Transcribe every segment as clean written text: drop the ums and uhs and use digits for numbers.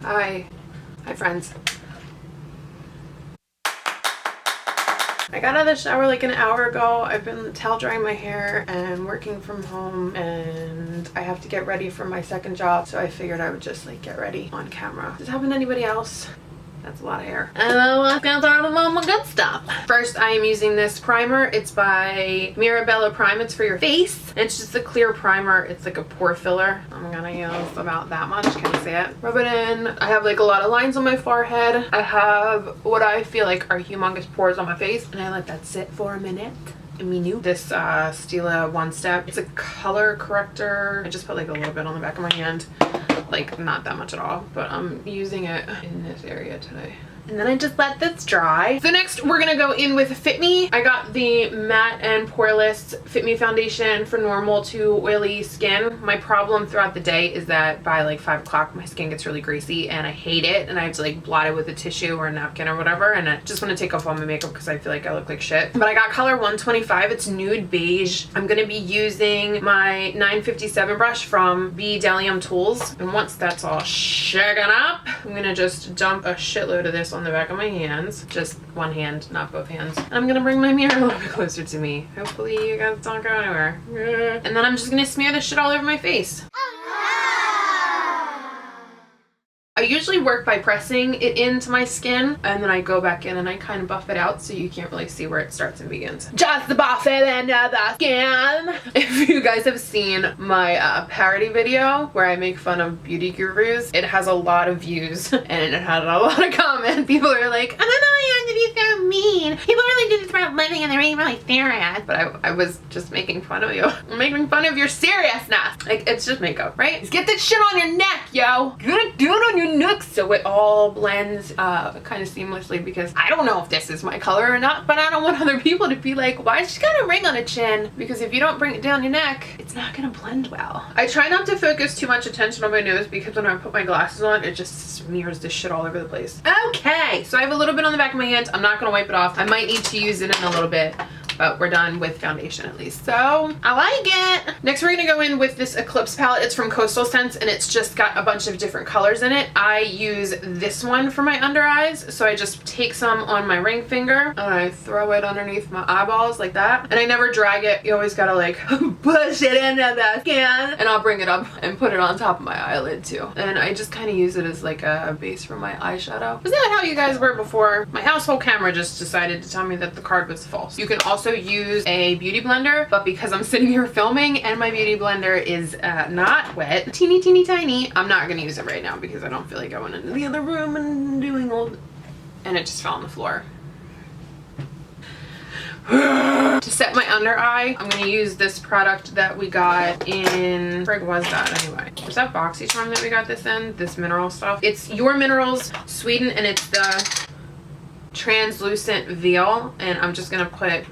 Hi friends. I got out of the shower like an hour ago. I've been towel drying my hair and working from home, and I have to get ready for my second job, so I figured I would just like get ready on camera. Does this happen to anybody else? That's a lot of hair. And let's get started with all my good stuff. First, I am using this primer. It's by Mirabella Prime. It's for your face. It's just a clear primer. It's like a pore filler. I'm gonna use about that much. Can you see it? Rub it in. I have like a lot of lines on my forehead. I have what I feel like are humongous pores on my face, and I let that sit for a minute. This Stila One Step. It's a color corrector. I just put like a little bit on the back of my hand. Like not that much at all, but I'm using it in this area today. And then I just let this dry. So next we're gonna go in with Fit Me. I got the matte and poreless Fit Me foundation for normal to oily skin. My problem throughout the day is that by like 5 o'clock my skin gets really greasy and I hate it, and I have to like blot it with a tissue or a napkin or whatever, and I just want to take off all my makeup because I feel like I look like shit. But I got color 125. It's nude beige. I'm gonna be using my 957 brush from Bdellium Tools, and once that's all shaken up, I'm gonna just dump a shitload of this on the back of my hands. Just one hand, not both hands. And I'm gonna bring my mirror a little bit closer to me. Hopefully you guys don't go anywhere. And then I'm just gonna smear this shit all over my face. I usually work by pressing it into my skin, and then I go back in and I kind of buff it out so you can't really see where it starts and begins. Just buff it into the skin. If you guys have seen my parody video where I make fun of beauty gurus, it has a lot of views and it had a lot of comments. People are like, I don't know, you have to be so mean. People really do this for a living and they're really serious. But I was just making fun of you. I'm making fun of your seriousness. Like, it's just makeup, right? Just get that shit on your neck, yo. Gonna do it on your neck so it all blends kind of seamlessly, because I don't know if this is my color or not, but I don't want other people to be like, why is she got a ring on a chin? Because if you don't bring it down your neck, it's not gonna blend well. I try not to focus too much attention on my nose because when I put my glasses on, it just smears this shit all over the place. Okay, so I have a little bit on the back of my hand. I'm not gonna wipe it off. I might need to use it in a little bit, but we're done with foundation at least, so I like it. Next we're gonna go in with this Eclipse palette. It's from Coastal Scents and it's just got a bunch of different colors in it. I use this one for my under eyes, so I just take some on my ring finger and I throw it underneath my eyeballs like that, and I never drag it. You always gotta like push it into the skin, and I'll bring it up and put it on top of my eyelid too, and I just kind of use it as like a base for my eyeshadow. Is that how you guys were before? My household camera just decided to tell me that the card was false. You can also use a beauty blender, but because I'm sitting here filming and my beauty blender is not wet, teeny tiny, I'm not gonna use it right now because I don't feel like going into the other room and doing all, and it just fell on the floor. To set my under eye, I'm gonna use this product that we got in, frig was that anyway? Was that BoxyCharm that we got this in? This mineral stuff? It's Your Minerals, Sweden, and it's the translucent veil, and I'm just gonna put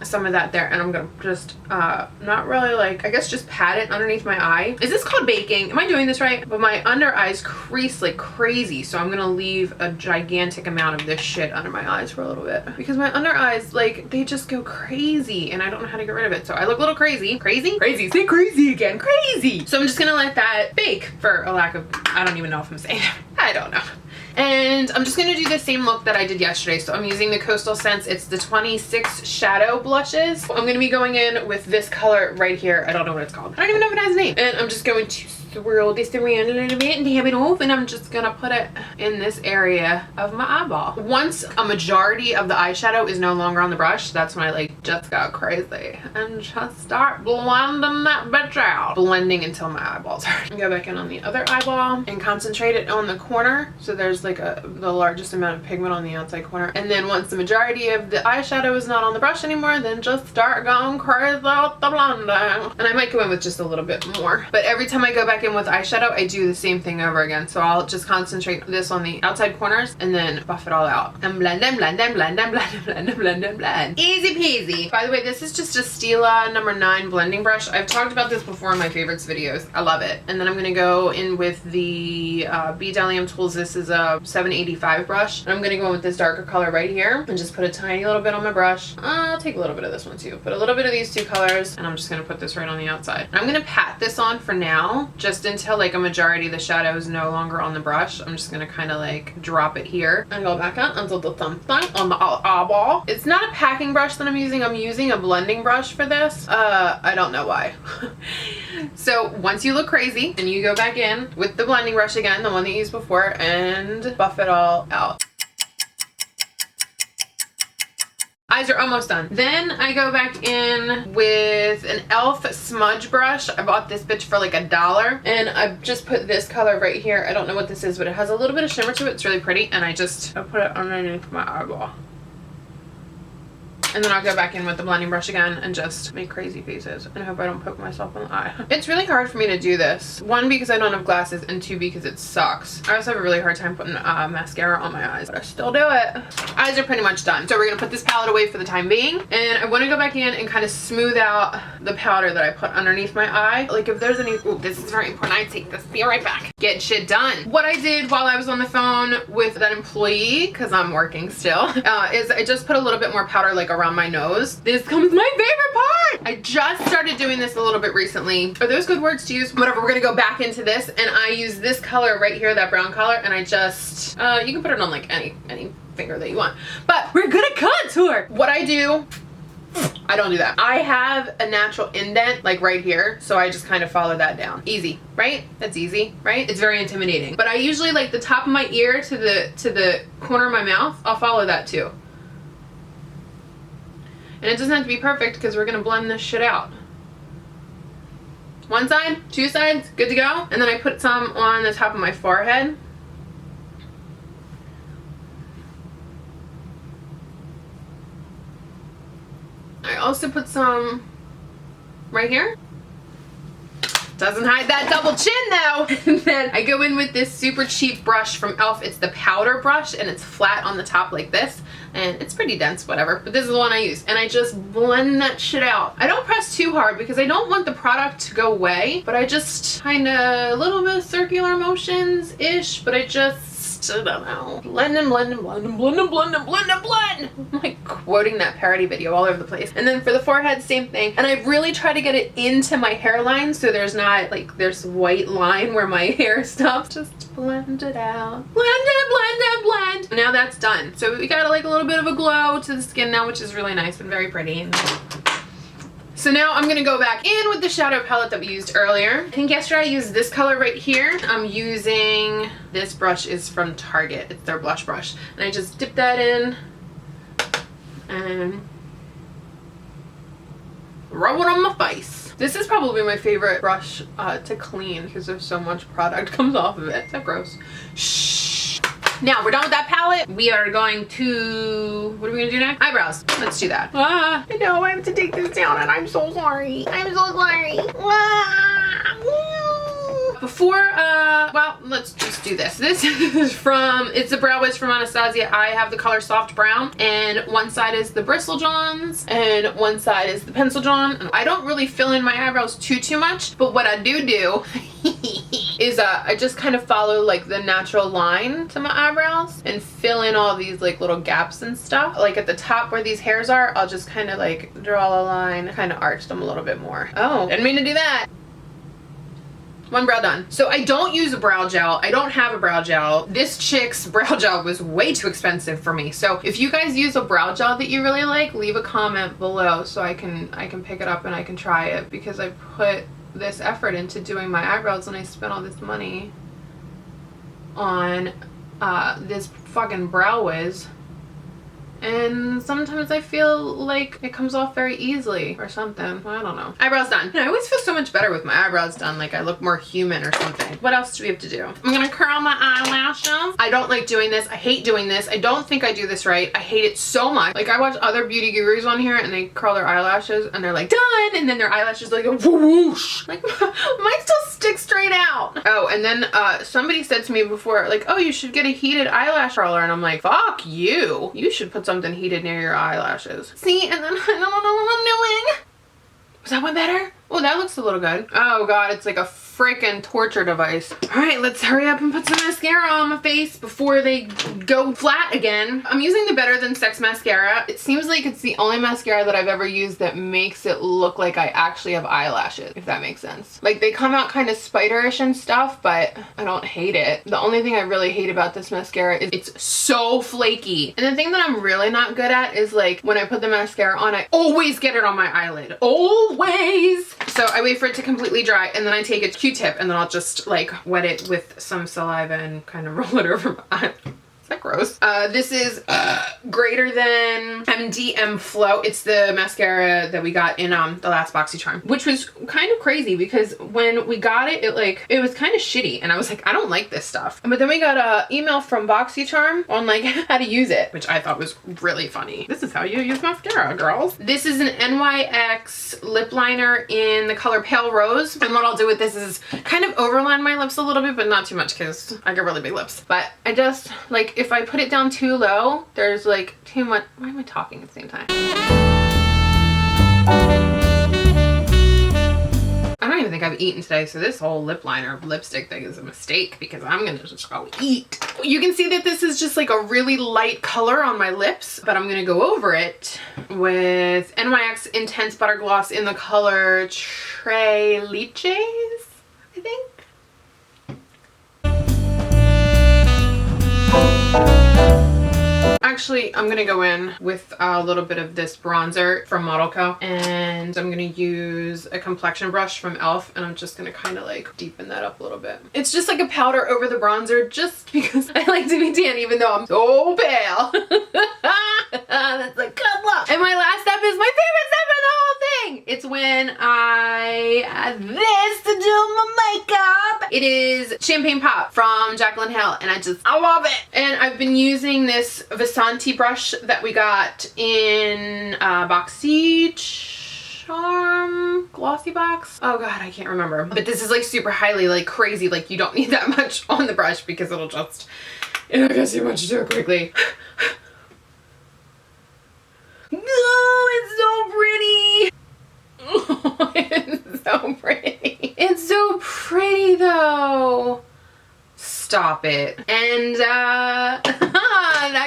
some of that there, and I'm gonna just not really like, I guess just pat it underneath my eye. Is this called baking? Am I doing this right? But my under eyes crease like crazy, so I'm gonna leave a gigantic amount of this shit under my eyes for a little bit because my under eyes, like, they just go crazy and I don't know how to get rid of it, so I look a little crazy. Crazy? Crazy. Say crazy again. Crazy. So I'm just gonna let that bake for a lack of, I don't even know if I'm saying it. I don't know. And I'm just gonna do the same look that I did yesterday. So I'm using the Coastal Scents. It's the 26 Shadow Blushes. I'm gonna be going in with this color right here. I don't know what it's called. I don't even know if it has a name. And I'm just going to swirl this around a little bit and dab it off, and I'm just gonna put it in this area of my eyeball. Once a majority of the eyeshadow is no longer on the brush, that's when I like just go crazy and just start blending that bitch out. Blending until my eyeballs hurt. Go back in on the other eyeball and concentrate it on the corner, so there's like the largest amount of pigment on the outside corner. And then once the majority of the eyeshadow is not on the brush anymore, then just start going crazy with the blending. And I might go in with just a little bit more, but every time I go back in with eyeshadow, I do the same thing over again. So I'll just concentrate this on the outside corners and then buff it all out and blend and blend and blend and blend and blend and blend and blend. Easy peasy. By the way, this is just a Stila number 9 blending brush. I've talked about this before in my favorites videos. I love it. And then I'm gonna go in with the Bdellium Tools. This is a 785 brush. And I'm gonna go in with this darker color right here and just put a tiny little bit on my brush. I'll take a little bit of this one too. Put a little bit of these two colors, and I'm just gonna put this right on the outside. I'm gonna pat this on for now, just just until like a majority of the shadow is no longer on the brush. I'm just gonna kind of like drop it here and go back up until the thumb on the eyeball. It's not a packing brush that I'm using a blending brush for this. I don't know why. So once you look crazy, and you go back in with the blending brush again, the one that you used before, and buff it all out. Eyes are almost done. Then I go back in with an e.l.f. smudge brush. I bought this bitch for like $1, and I just put this color right here. I don't know what this is, but it has a little bit of shimmer to it. It's really pretty, and I put it underneath my eyeball. And then I'll go back in with the blending brush again and just make crazy faces and hope I don't poke myself in the eye. It's really hard for me to do this. 1, because I don't have glasses, and 2, because it sucks. I also have a really hard time putting mascara on my eyes, but I still do it. Eyes are pretty much done. So we're gonna put this palette away for the time being. And I wanna go back in and kind of smooth out the powder that I put underneath my eye. Like if there's any, ooh, this is very important. I take this, be right back. Get shit done. What I did while I was on the phone with that employee, cause I'm working still, is I just put a little bit more powder like around my nose. This comes my favorite part. I just started doing this a little bit recently. Are those good words to use? Whatever, we're gonna go back into this, and I use this color right here, that brown color, and I just, you can put it on like any finger that you want, but we're gonna contour. What I do, I don't do that. I have a natural indent like right here, so I just kind of follow that down. Easy, right? That's easy, right? It's very intimidating. But I usually like the top of my ear to the corner of my mouth, I'll follow that too. And it doesn't have to be perfect because we're gonna blend this shit out. 1 side, 2 sides, good to go. And then I put some on the top of my forehead. I also put some right here. Doesn't hide that double chin though. And then I go in with this super cheap brush from e.l.f. It's the powder brush, and it's flat on the top like this, and it's pretty dense, whatever, but this is the one I use, and I just blend that shit out. I don't press too hard because I don't want the product to go away, but I just kind of a little bit of circular motions ish, but I don't know. Blend and blend and blend and blend and blend and blend and blend. I'm like quoting that parody video all over the place. And then for the forehead, same thing. And I really try to get it into my hairline so there's not like there's white line where my hair stops. Just blend it out. Blend it, blend it, blend. Now that's done. So we got like a little bit of a glow to the skin now, which is really nice and very pretty. So now I'm gonna go back in with the shadow palette that we used earlier. I think yesterday I used this color right here. I'm using, this brush is from Target. It's their blush brush. And I just dip that in and rub it on my face. This is probably my favorite brush to clean because there's so much product comes off of it. Is that gross? Shh. Now we're done with that palette. We are going to, what are we gonna do next? Eyebrows. Let's do that. I know I have to take this down and I'm so sorry. I'm so sorry. Before, well, let's just do this. This is from, it's a Brow Wiz from Anastasia. I have the color Soft Brown, and one side is the Bristle Johns, and one side is the Pencil John. I don't really fill in my eyebrows too much, but what I do is I just kind of follow like the natural line to my eyebrows and fill in all these like little gaps and stuff. Like at the top where these hairs are, I'll just kind of like draw a line, kind of arch them a little bit more. Oh, didn't mean to do that. One brow done. So I don't use a brow gel. I don't have a brow gel. This chick's brow gel was way too expensive for me. So if you guys use a brow gel that you really like, leave a comment below so I can pick it up and I can try it, because I put this effort into doing my eyebrows and I spent all this money on this fucking Brow Wiz. And sometimes I feel like it comes off very easily or something. I don't know. Eyebrows done. I always feel so much better with my eyebrows done. Like I look more human or something. What else do we have to do? I'm gonna curl my eyelashes. I don't like doing this. I hate doing this. I don't think I do this right. I hate it so much. Like I watch other beauty gurus on here and they curl their eyelashes and they're like, done! And then their eyelashes like go whoosh. Like mine still stick straight out. Oh, and then somebody said to me before, like, oh, you should get a heated eyelash curler. And I'm like, fuck you. You should put something heated near your eyelashes. See, and then I don't know what I'm doing. Was that one better? Oh, that looks a little good. Oh god, it's like a freaking torture device. All right, let's hurry up and put some mascara on my face before they go flat again. I'm using the Better Than Sex mascara. It seems like it's the only mascara that I've ever used that makes it look like I actually have eyelashes, if that makes sense. Like, they come out kind of spiderish and stuff, but I don't hate it. The only thing I really hate about this mascara is it's so flaky. And the thing that I'm really not good at is, like, when I put the mascara on, I always get it on my eyelid. Always! So I wait for it to completely dry, and then I take a Q-tip, and then I'll just, like, wet it with some saliva and kind of roll it over my eye. Is that gross? This is Greater Than MDM Flow. It's the mascara that we got in the last BoxyCharm, which was kind of crazy because when we got it, it was kind of shitty, and I was like, I don't like this stuff. But then we got a email from BoxyCharm on like how to use it, which I thought was really funny. This is how you use mascara, girls. This is an NYX lip liner in the color Pale Rose, and what I'll do with this is kind of overline my lips a little bit, but not too much because I get really big lips. But I just, like, if I put it down too low, there's like too much. Why am I talking at the same time? I don't even think I've eaten today, so this whole lip liner lipstick thing is a mistake because I'm gonna just go eat. You can see that this is just like a really light color on my lips, but I'm gonna go over it with NYX Intense Butter Gloss in the color Tres Leches, I think. Actually, I'm gonna go in with a little bit of this bronzer from Model Co. And I'm gonna use a complexion brush from e.l.f. and I'm just gonna kind of like deepen that up a little bit. It's just like a powder over the bronzer just because I like to be tan even though I'm so pale. That's a good look. And my last step is my favorite step in the whole thing. It's when I add this to do my makeup. It is Champagne Pop from Jaclyn Hill, and I love it. And I've been using this Vasanti brush that we got in BoxyCharm glossy box. Oh god, I can't remember. But this is like super highly, like crazy, like you don't need that much on the brush because it'll get too much too quickly. No, it's so pretty. Oh, it's so pretty. It's so pretty though. Stop it. And that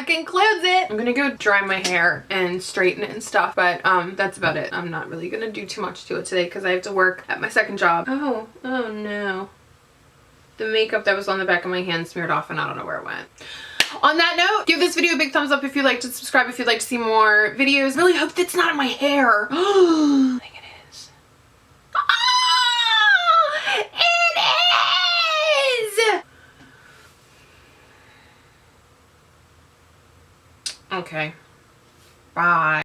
concludes it. I'm gonna go dry my hair and straighten it and stuff, but that's about it. I'm not really gonna do too much to it today because I have to work at my second job. Oh no. The makeup that was on the back of my hand smeared off and I don't know where it went. On that note, give this video a big thumbs up if you liked it, subscribe if you'd like to see more videos. Really hope that's not in my hair. I think it is. Oh, it is! Okay.